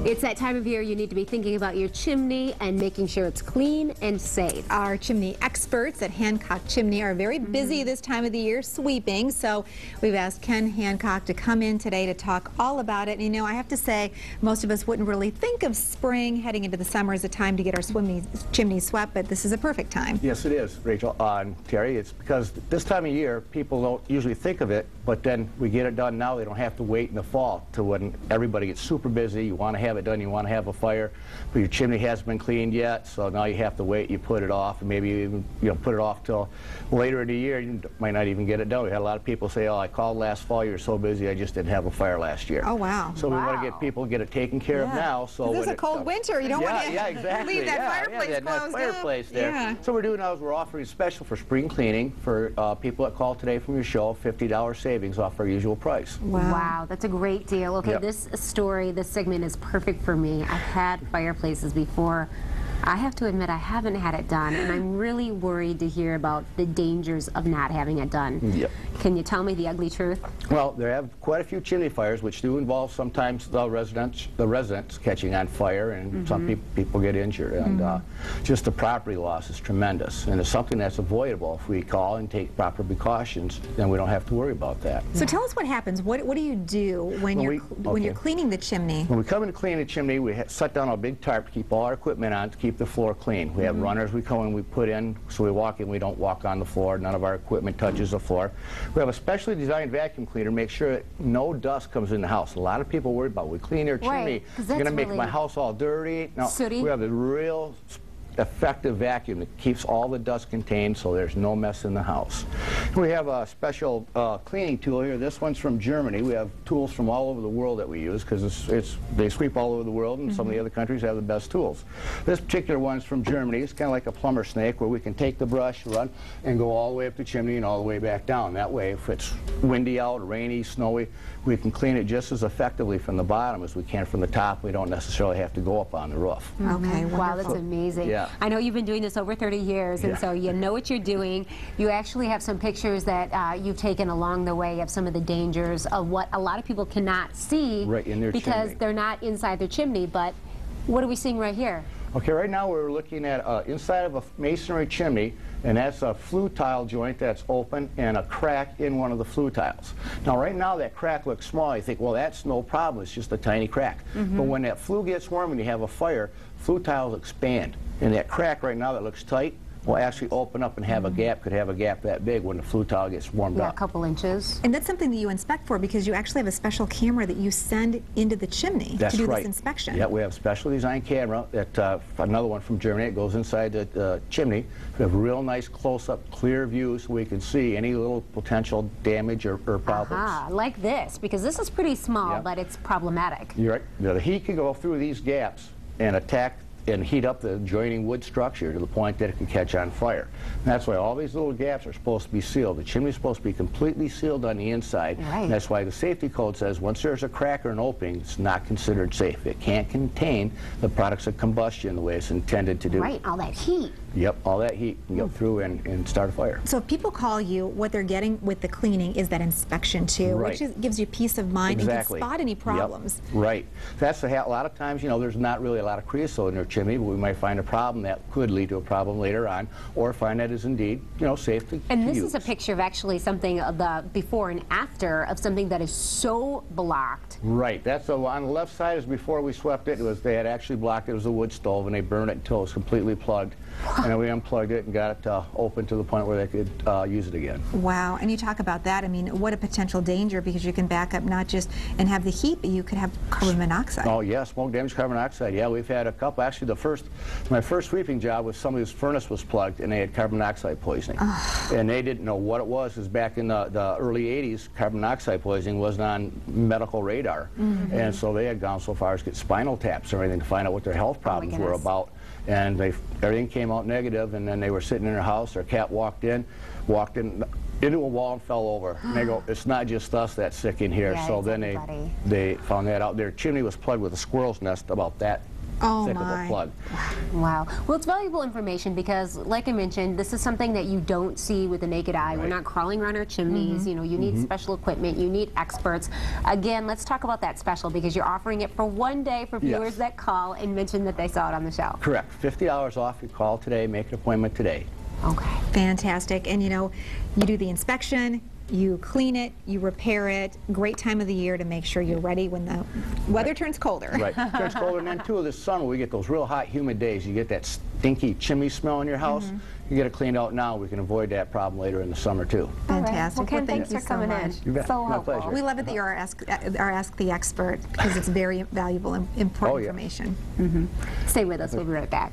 It's that time of year you need to be thinking about your chimney and making sure it's clean and safe. Our chimney experts at Hancock Chimney are very busy this time of the year sweeping, so we've asked Ken Hancock to come in today to talk all about it. And, you know, I have to say, most of us wouldn't really think of spring heading into the summer as a time to get our chimney swept, but this is a perfect time. Yes, it is, Rachel and Terry. It's because this time of year, people don't usually think of it, but then we get it done now. They don't have to wait in the fall to when everybody gets super busy. You want to have it done, you want to have a fire, but your chimney hasn't been cleaned yet, so now you have to wait. You put it off, and maybe even put it off till later in the year. You might not even get it done. We had a lot of people say, "Oh, I called last fall. You were so busy, I just didn't have a fire last year." Oh wow! So we want to get people get it taken care of now. So this is a cold winter. You don't want to exactly. leave that fireplace closed fireplace there. Yeah. So we're doing now is we're offering special for spring cleaning for people that call today from your show, $50 savings off our usual price. Wow, that's a great deal. Okay, this story, this segment is perfect for me. I've had fireplaces before. I have to admit I haven't had it done, and I'm really worried to hear about the dangers of not having it done. Yep. Can you tell me the ugly truth? Well, there have quite a few chimney fires, which do involve sometimes the residents catching on fire, and some people get injured. And just the property loss is tremendous, and it's something that's avoidable. If we call and take proper precautions, then we don't have to worry about that. So tell us what happens. What do you do when you're cleaning the chimney? When we come in to clean the chimney, we set down a big tarp to keep all our equipment on to keep the floor clean. We have runners we come in, we put in, so we walk in, we don't walk on the floor. None of our equipment touches the floor. We have a specially designed vacuum cleaner, make sure that no dust comes in the house. A lot of people worry about, we clean their chimney, it's going to make my house all dirty. No, sooty. We have a real effective vacuum that keeps all the dust contained, so there's no mess in the house. We have a special cleaning tool here. This one's from Germany. We have tools from all over the world that we use because they sweep all over the world, and some of the other countries have the best tools. This particular one's from Germany. It's kind of like a plumber snake, where we can take the brush, run, and go all the way up the chimney and all the way back down. That way, if it's windy out, rainy, snowy, we can clean it just as effectively from the bottom as we can from the top. We don't necessarily have to go up on the roof. Okay, wow, that's amazing. Yeah. I know you've been doing this over 30 years, and so you know what you're doing. You actually have some pictures that you've taken along the way of some of the dangers of what a lot of people cannot see in their because chimney. they're not inside their chimney. But what are we seeing right here? Okay, right now we're looking at inside of a masonry chimney, and that's a flue tile joint that's open and a crack in one of the flue tiles. Now right now that crack looks small. You think, well, that's no problem, it's just a tiny crack. But when that flue gets warm and you have a fire, flue tiles expand. And that crack right now that looks tight will actually open up and have a gap, could have a gap that big when the flue tile gets warmed up. A couple inches. And that's something that you inspect for, because you actually have a special camera that you send into the chimney to do this inspection. Yeah, we have a special designed camera, that another one from Germany. It goes inside the chimney. We have real nice close-up, clear views so we can see any little potential damage or problems. Like this, because this is pretty small, but it's problematic. You're right. Now, the heat can go through these gaps and attack and heat up the adjoining wood structure to the point that it can catch on fire. And that's why all these little gaps are supposed to be sealed. The chimney is supposed to be completely sealed on the inside. And that's why the safety code says once there's a crack or an opening, it's not considered safe. It can't contain the products of combustion the way it's intended to do. Right, all that heat. Yep, all that heat can go through and start a fire. So if people call you, what they're getting with the cleaning is that inspection too, which gives you peace of mind and can spot any problems. Yep. Right. That's a lot of times, you know, there's not really a lot of creosote in their chimney, but we might find a problem that could lead to a problem later on, or find that is indeed, you know, safe to use. And this is a picture of actually something of the before and after of something that is so blocked. Right. That's on the left side is before we swept it. They had actually blocked it. It was a wood stove, and they burned it until it was completely plugged. And then we unplugged it and got it open to the point where they could use it again. Wow. And you talk about that. I mean, what a potential danger, because you can back up not just and have the heat, but you could have carbon monoxide. Oh, yeah, smoke damage, carbon monoxide. Yeah, we've had a couple. Actually, my first sweeping job was somebody whose furnace was plugged, and they had carbon monoxide poisoning. And they didn't know what it was. Because back in the early 80s, carbon monoxide poisoning wasn't on medical radar. And so they had gone so far as to get spinal taps or everything to find out what their health problems were about. And everything came out negative, and then they were sitting in their house. Their cat walked in into a wall and fell over. And they go, it's not just us that's sick in here. So then they found that out. Their chimney was plugged with a squirrel's nest about that Oh, thick of my. a plug. Wow. Well, it's valuable information because, like I mentioned, this is something that you don't see with the naked eye. We're Right. not crawling around our chimneys. You know, you need special equipment. You need experts. Again, let's talk about that special because you're offering it for one day for viewers Yes. that call and mention that they saw it on the show. Correct. $50 off. You call today, make an appointment today. Okay. Fantastic. And you know, you do the inspection, you clean it, you repair it. Great time of the year to make sure you're ready when the weather turns colder. Right. It turns colder, and then too, this summer we get those real hot, humid days. You get that stinky chimney smell in your house. You get it cleaned out now. We can avoid that problem later in the summer too. Fantastic. Well, Ken, Well, thanks thank for you so coming much. You in. bet. So My helpful. pleasure. We love it that you're our Ask the Expert because it's very valuable and important Oh, yeah. information. Stay with us. We'll be right back.